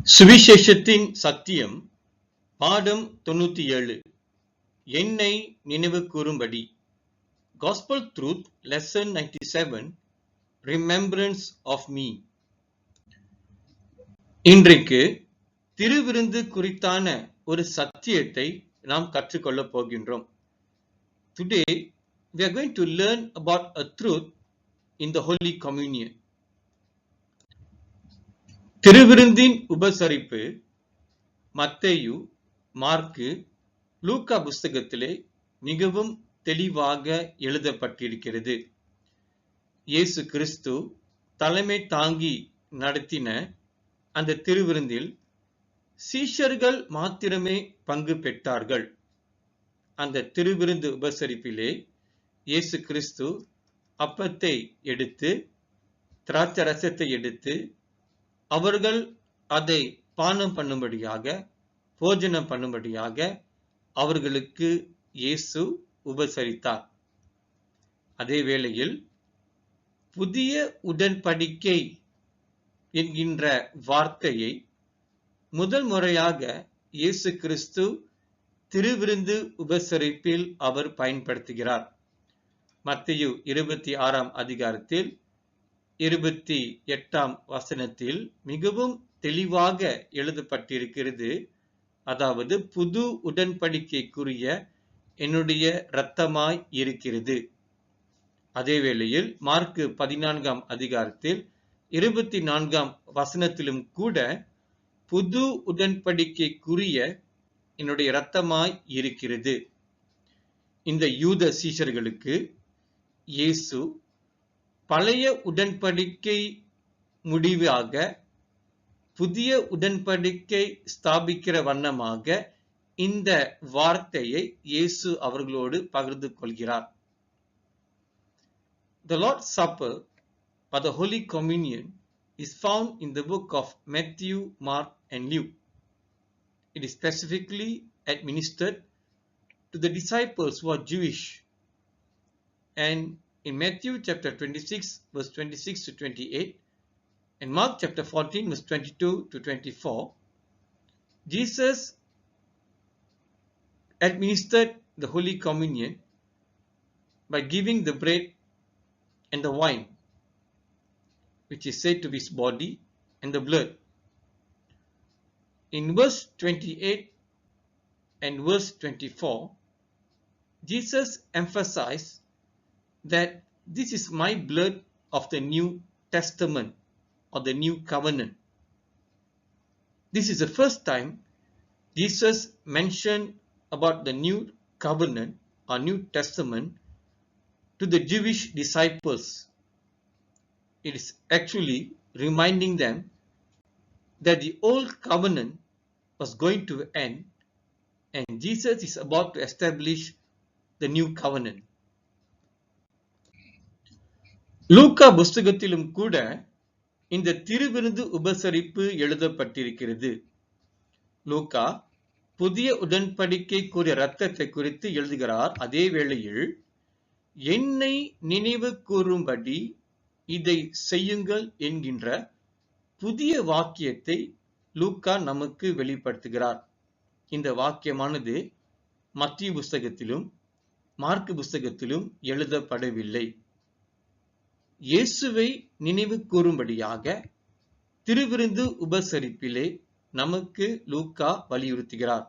சுவிசேஷத்தின் சத்தியம் பாடம் 97 என்னை நினைவு கூறும்படி Gospel Truth Lesson 97 Remembrance of Me. இன்றைக்கு திருவிருந்து குறித்தான ஒரு சத்தியத்தை நாம் கற்றுக்கொள்ளப் போகின்றோம். Today we are going to learn about a truth in the Holy Communion. திருவிருந்தின் உபசரிப்பு மத்தேயு, மார்க்கு, லூக்கா புஸ்தகத்திலே மிகவும் தெளிவாக எழுதப்பட்டிருக்கிறது. இயேசு கிறிஸ்து தலைமை தாங்கி நடத்தின அந்த திருவிருந்தில் சீஷர்கள் மாத்திரமே பங்கு பெற்றார்கள். அந்த திருவிருந்து உபசரிப்பிலே இயேசு கிறிஸ்து அப்பத்தை எடுத்து திராட்சை ரசத்தை எடுத்து அவர்கள் அதை பானம் பண்ணும்படியாக போஜனம் பண்ணும்படியாக அவர்களுக்கு இயேசு உபசரித்தார். அதே வேளையில் புதிய உடன்படிக்கை என்கின்ற வார்த்தையை முதல் முறையாக இயேசு கிறிஸ்து திருவிருந்து உபசரிப்பில் அவர் பயன்படுத்துகிறார். மத்தேயு 26 அதிகாரத்தில் 28 வசனத்தில் மிகவும் தெளிவாக எழுதப்பட்டிருக்கிறது. அதாவது புது உடன்படிக்கைக்குரிய என்னுடைய இரத்தமாய் இருக்கிறது. அதே வேளையில் மார்க்கு 14 அதிகாரத்தில் 24 வசனத்திலும் கூட புது உடன்படிக்கைக்குரிய என்னுடைய இரத்தமாய் இருக்கிறது. இந்த யூத சீஷர்களுக்கு இயேசு பழைய உடன்படிக்கை முடிவாக புதிய உடன்படிக்கை ஸ்தாபிக்கிற வண்ணமாக இந்த வார்த்தையை இயேசு அவர்களோடு பகிர்ந்து கொள்கிறார். The Lord's Supper or the Holy Communion is found in the book of Matthew, Mark and Luke. It is specifically administered to the disciples who are Jewish, and in Matthew chapter 26 verse 26 to 28 and Mark chapter 14 verse 22 to 24, Jesus administered the Holy Communion by giving the bread and the wine, which is said to be his body and the blood. In verse 28 and verse 24, Jesus emphasized that this is my blood of the New Testament or the New Covenant. This is the first time Jesus mentioned about the New Covenant or New Testament to the Jewish disciples. It is actually reminding them that the Old Covenant was going to end and Jesus is about to establish the New Covenant. லூக்கா புஸ்தகத்திலும் கூட இந்த திருவிருந்து உபசரிப்பு எழுதப்பட்டிருக்கிறது. லூக்கா புதிய உடன்படிக்கைக்குரிய இரத்தத்தை குறித்து எழுதுகிறார். அதே வேளையில் என்னை நினைவு கூறும்படி இதை செய்யுங்கள் என்கின்ற புதிய வாக்கியத்தை லூக்கா நமக்கு வெளிப்படுத்துகிறார். இந்த வாக்கியமானது மத்தேயு புஸ்தகத்திலும் மார்க்கு புஸ்தகத்திலும் எழுதப்படவில்லை. இயேசுவை நினைவு கூறும்படியாக திருவிருந்து உபசரிப்பிலே நமக்கு லூக்கா வலியுறுத்துகிறார்.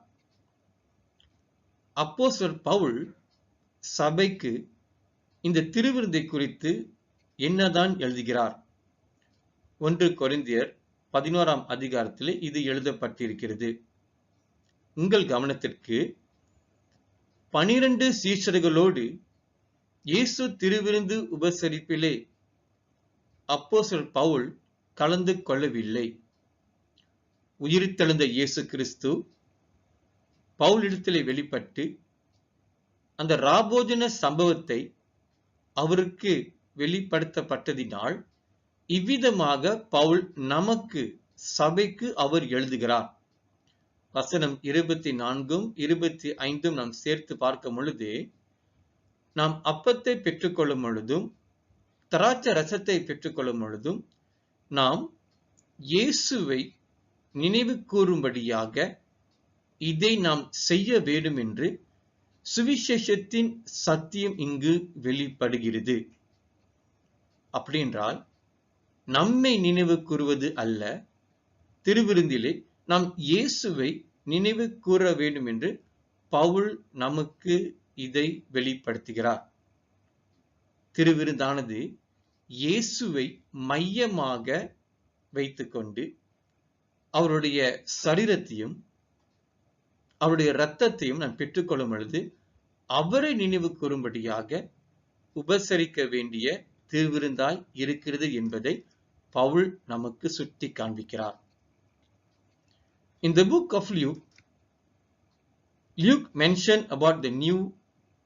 அப்போஸ்தலர் பவுல் சபைக்கு இந்த திருவிருந்தை குறித்து என்னதான் எழுதுகிறார்? 1 கொரிந்தியர் 11 அதிகாரத்திலே இது எழுதப்பட்டிருக்கிறது. உங்கள் கவனத்திற்கு 12 சீஷர்களோடு இயேசு திருவிருந்து உபசரிப்பிலே அப்போஸ்தலர் பவுல் கலந்து கொள்ளவில்லை. உயிர்த்தெழுந்த இயேசு கிறிஸ்து பவுலிடத்திலே வெளிப்பட்டு அந்த ராபோஜன சம்பவத்தை அவருக்கு வெளிப்படுத்தப்பட்டதினால் இவ்விதமாக பவுல் நமக்கு சபைக்கு அவர் எழுதுகிறார். வசனம் 24 25 நாம் சேர்த்து பார்க்கும் பொழுது, நாம் அப்பத்தை பெற்றுக்கொள்ளும் பொழுதும் திராட்சை ரசத்தை பெற்றுக்கொள்ளும் பொழுதும் நாம் இயேசுவை நினைவு கூறும்படியாக இதை நாம் செய்ய வேண்டும் என்று சுவிசேஷத்தின் சத்தியம் இங்கு வெளிப்படுகிறது. அப்படின்றால் நம்மை நினைவு கூறுவது அல்ல, திருவிருந்திலே நாம் இயேசுவை நினைவு கூற வேண்டும் என்று பவுல் நமக்கு இதை வெளிப்படுத்துகிறார். திருவிருந்தானது இயேசுவை மையமாக வைத்துக்கொண்டு அவருடைய சரீரத்தையும் அவருடைய இரத்தத்தையும் நாம் பெற்றுக்கொள்ளும் பொழுது அவரை நினைவு கூறும்படியாக உபசரிக்க வேண்டிய திருவிருந்தாய் இருக்கிறது என்பதை பவுல் நமக்கு சுட்டி காண்பிக்கிறார். In the book of Luke, Luke mentioned about the new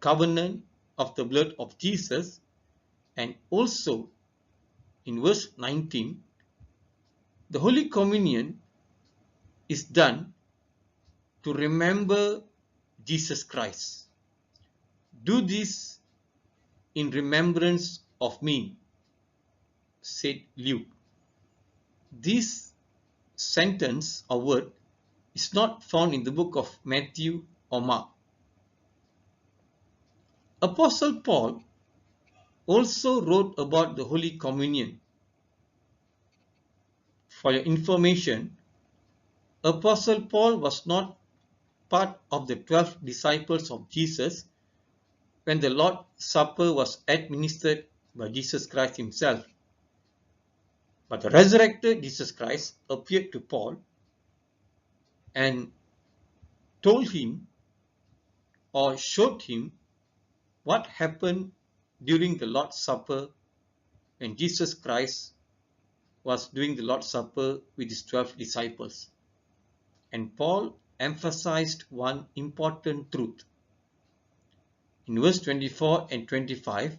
covenant of the blood of Jesus, and also in verse 19, the Holy Communion is done to remember Jesus Christ. Do this in remembrance of me, said Luke. This sentence or word is not found in the book of Matthew or Mark. Apostle Paul also wrote about the Holy Communion. For your information, Apostle Paul was not part of the 12 disciples of Jesus when the Lord's Supper was administered by Jesus Christ himself. But the resurrected Jesus Christ appeared to Paul and told him or showed him what happened during the Lord's Supper when Jesus Christ was doing the Lord's Supper with his 12 disciples. And Paul emphasized one important truth in verse 24 and 25,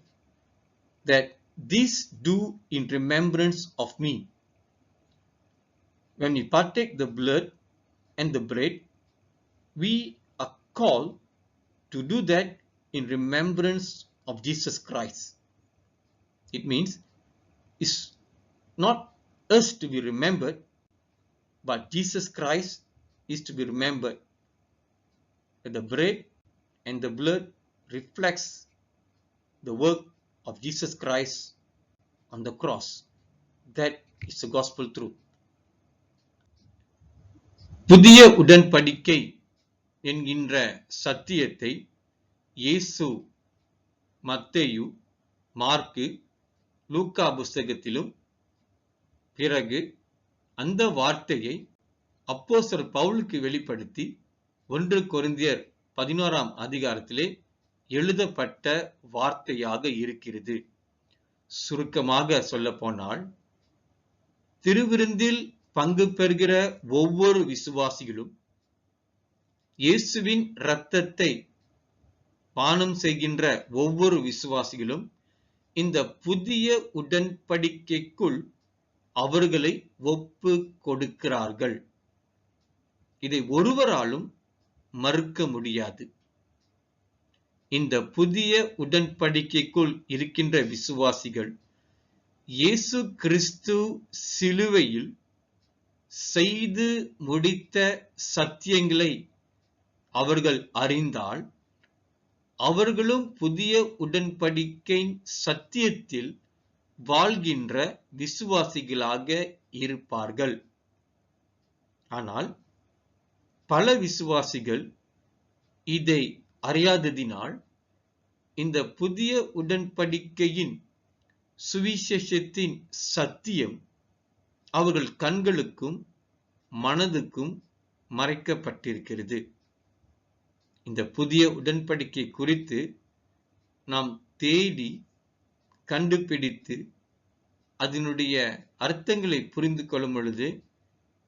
that this do in remembrance of me. When we partake the blood and the bread, we are called to do that in remembrance of Jesus Christ. It means it's not us to be remembered, but Jesus Christ is to be remembered. The bread and the blood reflects the work of Jesus Christ on the cross. That is the gospel truth. புதிய உடன்படிக்கை என்கின்ற சத்தியத்தை இயேசு மத்தேயு, mark, லூக்கா புஸ்தகத்திலும், பிறகு அந்த வார்த்தையை அப்போஸ்தலர் பவுலுக்கு வெளிப்படுத்தி 1 கொரிந்தியர் 11ஆம் அதிகாரத்திலே எழுதப்பட்ட வார்த்தையாக இருக்கிறது. சுருக்கமாக சொல்லப்போனால், திருவிருந்தில் பங்கு பெறுகிற ஒவ்வொரு விசுவாசிகளும் இயேசுவின் இரத்தத்தை பானம் செய்கின்ற ஒவ்வொரு விசுவாசிகளும் இந்த புதிய உடன்படிக்கைக்குள் அவர்களை ஒப்பு கொடுக்கிறார்கள். இதை ஒருவராலும் மறுக்க முடியாது. இந்த புதிய உடன்படிக்கைக்குள் இருக்கின்ற விசுவாசிகள் இயேசு கிறிஸ்து சிலுவையில் செய்து முடித்த சத்தியங்களை அவர்கள் அறிந்தால், அவர்களும் புதிய உடன்படிக்கை சத்தியத்தில் வாழ்கின்ற விசுவாசிகளாக இருப்பார்கள். ஆனால் பல விசுவாசிகள் இதை அறியாததினால் இந்த புதிய உடன்படிக்கையின் சுவிசேஷத்தின் சத்தியம் அவர்கள் கண்களுக்கும் மனதுக்கும் மறைக்கப்பட்டிருக்கிறது. இந்த புதிய உடன்படிக்கை குறித்து நாம் தேடி கண்டுபிடித்து அதனுடைய அர்த்தங்களை புரிந்து கொள்ளும் பொழுது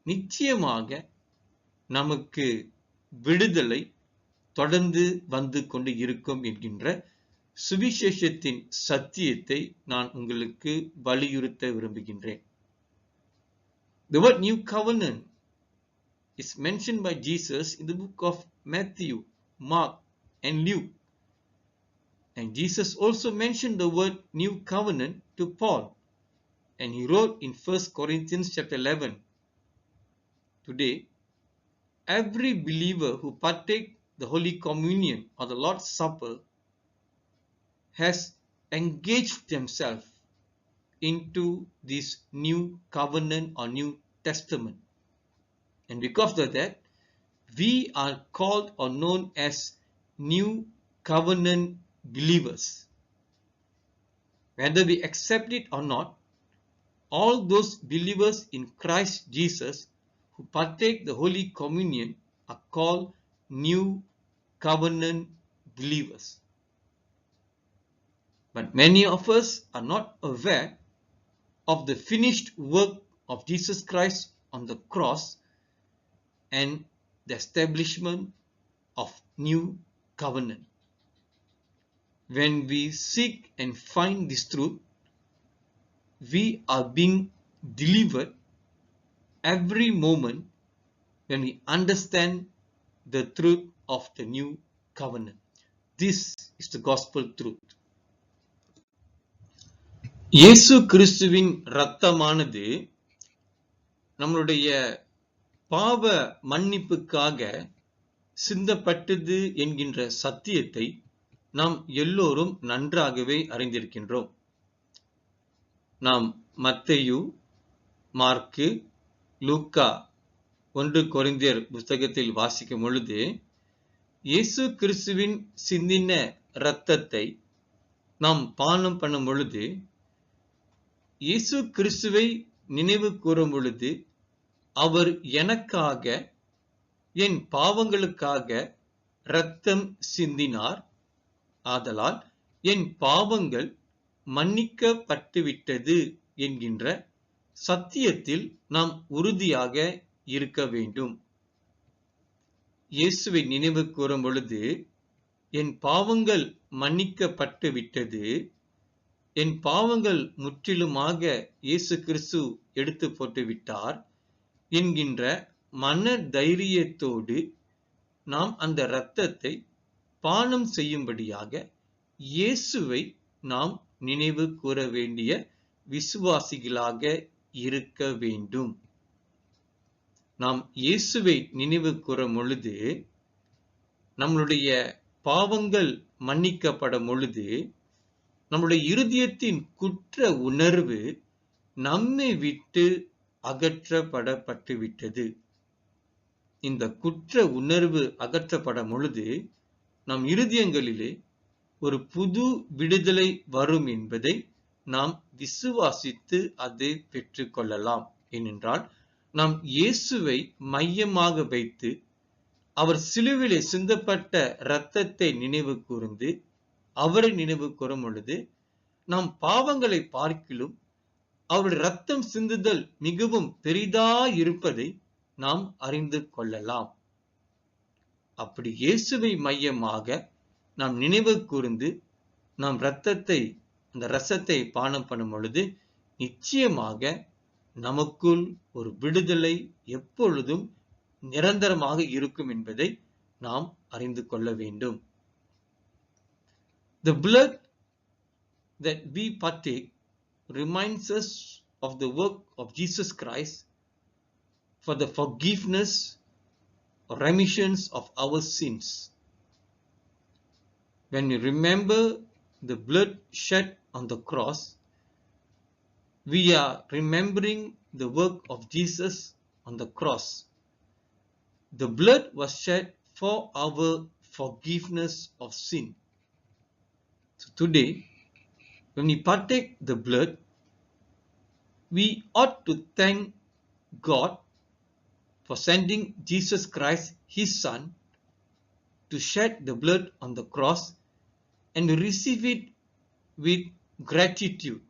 நிச்சயமாக நமக்கு விடுதலை தொடர்ந்து வந்து கொண்டு இருக்கும் என்கின்ற சுவிசேஷத்தின் சத்தியத்தை நான் உங்களுக்கு வலியுறுத்த விரும்புகின்றேன். The word new covenant is mentioned by Jesus in the book of Matthew, Mark and Luke. And Jesus also mentioned the word new covenant to Paul, and he wrote in 1 Corinthians chapter 11 to today, every believer who partake the Holy Communion or the Lord's Supper has engaged themselves into this new covenant or new testament. And because of that, we are called or known as new covenant believers. Whether we accept it or not, all those believers in Christ Jesus who partake the Holy Communion are called new covenant believers. But many of us are not aware of the finished work of Jesus Christ on the cross and the establishment of new covenant. When we seek and find this truth, we are being delivered every moment when we understand the truth of the new covenant. This is the gospel truth. இயேசு கிறிஸ்துவின் இரத்தமானது நம்மளுடைய பாவ மன்னிப்புக்காக சிந்தப்பட்டது என்கின்ற சத்தியத்தை நாம் எல்லோரும் நன்றாகவே அறிந்திருக்கின்றோம். நாம் மத்தேயு, மார்க்கு, லூக்கா, 1 கொரிந்தியர் புத்தகத்தில் வாசிக்கும் பொழுது இயேசு கிறிஸ்துவின் சிந்தின இரத்தத்தை நாம் பானம் பண்ணும் பொழுது, இயேசு கிறிஸ்துவை நினைவு கூறும் பொழுது, அவர் எனக்காக என் பாவங்களுக்காக இரத்தம் சிந்தினார், ஆதலால் என் பாவங்கள் மன்னிக்கப்பட்டுவிட்டது என்கின்ற சத்தியத்தில் நாம் உறுதியாக இருக்க வேண்டும். இயேசுவை நினைவு கூறும் பொழுது, என் பாவங்கள் மன்னிக்கப்பட்டு விட்டது, என் பாவங்கள் முற்றிலுமாக இயேசு கிறிஸ்து எடுத்து போட்டு விட்டார் என்கின்ற மன தைரியத்தோடு நாம் அந்த இரத்தத்தை பானம் செய்யும்படியாக இயேசுவை நாம் நினைவு கூற வேண்டிய விசுவாசிகளாக இருக்க வேண்டும். நாம் இயேசுவை நினைவு கூறும் பொழுது, நம்முடைய பாவங்கள் மன்னிக்கப்படும் பொழுது, நம்முடைய இருதயத்தின் குற்ற உணர்வு நம்மை விட்டு அகற்றப்படப்பட்டுவிட்டது. இந்த குற்ற உணர்வு அகற்றப்படும் பொழுது நம் இருதயங்களிலே ஒரு புது விடுதலை வரும் என்பதை நாம் விசுவாசித்து அதை பெற்றுக்கொள்ளலாம். ஏனென்றால் நாம் இயேசுவை மையமாக வைத்து அவர் சிலுவிலே சிந்தப்பட்ட இரத்தத்தை நினைவு கூர்ந்து அவரை நினைவு கூறும் பொழுது நாம் பாவங்களை பார்க்கிலும் அவருடைய இரத்தம் சிந்துதல் மிகவும் பெரிதாய் இருப்பதை நாம் அறிந்து கொள்ளலாம். அப்படி இயேசுவை மையமாக நாம் நினைவு கூர்ந்து நாம் அந்த ரசத்தை பானம் பண்ணும் பொழுது நிச்சயமாக நமக்குள் ஒரு விடுதலை எப்பொழுதும் நிரந்தரமாக இருக்கும் என்பதை நாம் அறிந்து கொள்ள வேண்டும். The blood that we partake reminds us of the work of Jesus Christ for the forgiveness or remissions of our sins. When we remember the blood shed on the cross, we are remembering the work of Jesus on the cross. The blood was shed for our forgiveness of sin. So today, when we partake the blood, we ought to thank God for sending Jesus Christ, his Son, to shed the blood on the cross, and we receive it with gratitude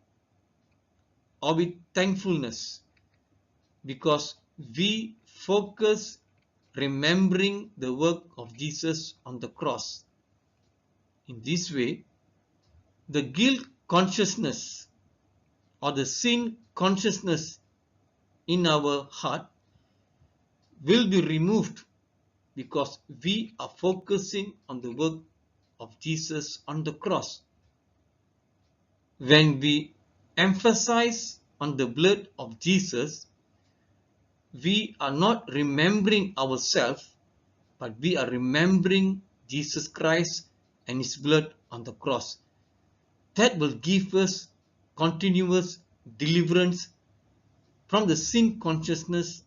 or with thankfulness, because we focus remembering the work of Jesus on the cross. In this way, the guilt consciousness or the sin consciousness in our heart will be removed, because we are focusing on the work of Jesus on the cross. When we emphasize on the blood of Jesus, we are not remembering ourselves, but we are remembering Jesus Christ and His blood on the cross. That will give us continuous deliverance from the sin consciousness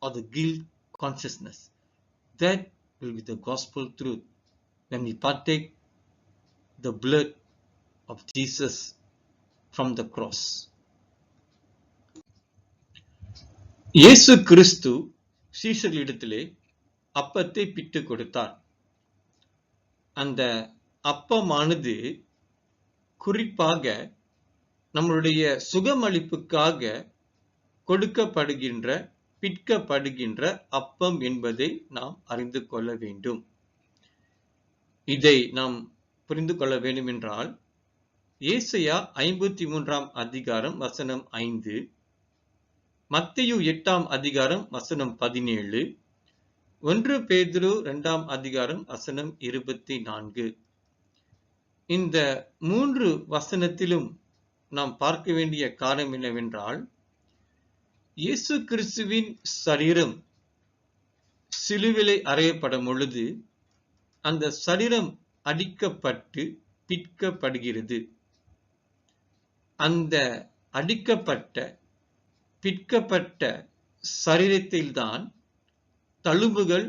or the guilt consciousness. That will be the gospel truth when we partake the blood of Jesus from the cross. இயேசு கிறிஸ்து சீஷர்களிடத்திலே அப்பத்தை பிட்டு கொடுத்தார். அந்த அப்பமானது குறிப்பாக நம்முடைய சுகமளிப்புக்காக கொடுக்கப்படுகின்ற பிற்கப்படுகின்ற அப்பம் என்பதை நாம் அறிந்து கொள்ள வேண்டும். இதை நாம் புரிந்து கொள்ள வேண்டும் என்றால் ஏசாயா 53 அதிகாரம் வசனம் 5, மத்தேயு 8 அதிகாரம் வசனம் 17, 1 பேதுரு 2 அதிகாரம் வசனம் 24. இந்த 3 வசனத்திலும் நாம் பார்க்க வேண்டிய காரணம் என்னவென்றால், இயேசு கிறிஸ்துவின் சரீரம் சிலுவிலே அறையப்படும் பொழுது அந்த சரீரம் அடிக்கப்பட்டு பிற்கப்படுகிறது. அந்த அடிக்கப்பட்ட பிற்கப்பட்ட சரீரத்தில்தான் தழும்புகள்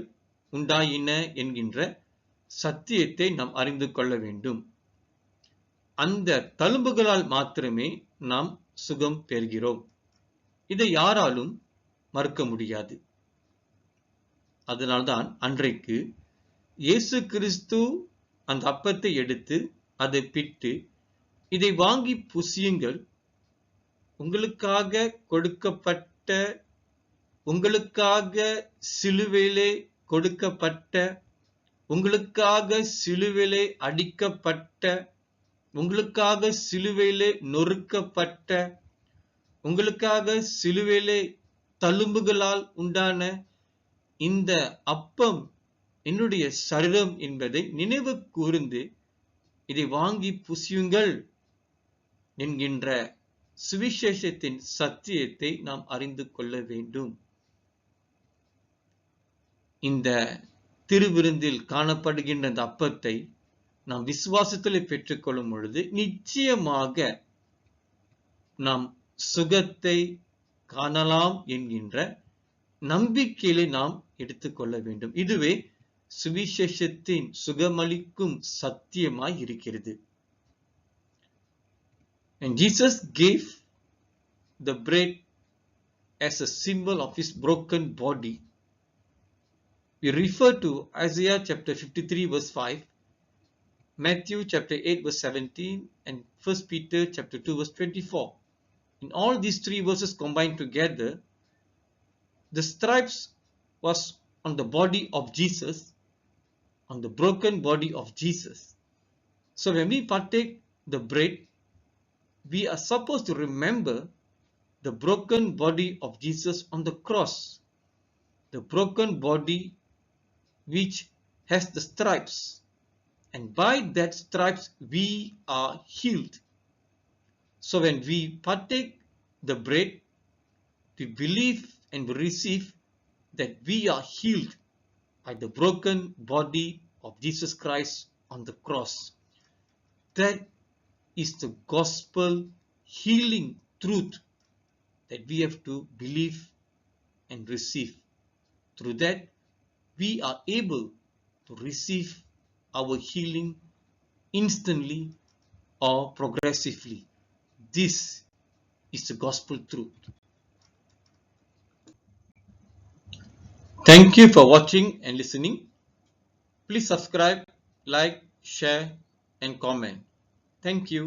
உண்டாயின என்கின்ற சத்தியத்தை நாம் அறிந்து கொள்ள வேண்டும். அந்த தழும்புகளால் மாத்திரமே நாம் சுகம் பெறுகிறோம். இதை யாராலும் மறுக்க முடியாது. அதனால்தான் அன்றைக்கு இயேசு கிறிஸ்து அந்த அப்பத்தை எடுத்து அதை பிட்டு, இதை வாங்கி புசியுங்கள், உங்களுக்காக கொடுக்கப்பட்ட, உங்களுக்காக சிலுவையிலே கொடுக்கப்பட்ட, உங்களுக்காக சிலுவையிலே அடிக்கப்பட்ட, உங்களுக்காக சிலுவையிலே நொறுக்கப்பட்ட, உங்களுக்காக சிலுவையிலே தழும்புகளால் உண்டான இந்த அப்பம் என்னுடைய சரீரம் என்பதை நினைவு கூர்ந்து இதை வாங்கி புசியுங்கள் என்கின்ற சுவிசேஷத்தின் சத்தியத்தை நாம் அறிந்து கொள்ள வேண்டும். இந்த திருவிருந்தில் காணப்படுகின்ற அந்த அப்பத்தை நாம் விசுவாசத்தில் பெற்றுக்கொள்ளும் பொழுது நிச்சயமாக நாம் சுகத்தை காணலாம் என்கின்ற நம்பிக்கையிலே நாம் எடுத்துக்கொள்ள வேண்டும். இதுவே சுவிசேஷத்தின் சுகமளிக்கும் சத்தியமாய் இருக்கிறது. And Jesus gave the bread as a symbol of his broken body. We refer to Isaiah chapter 53 verse 5, Matthew chapter 8 verse 17, and 1 Peter chapter 2 verse 24. In all these three verses combined together, the stripes was on the body of Jesus, on the broken body of Jesus. So when we partake the bread, we are supposed to remember the broken body of Jesus on the cross, the broken body which has the stripes, and by that stripes we are healed. So when we partake the bread, we believe and we receive that we are healed by the broken body of Jesus Christ on the cross. That is the gospel healing truth that we have to believe and receive. Through that, we are able to receive our healing instantly or progressively. This is the gospel truth. Thank you for watching and listening. Please subscribe, like, share, and comment. Thank you.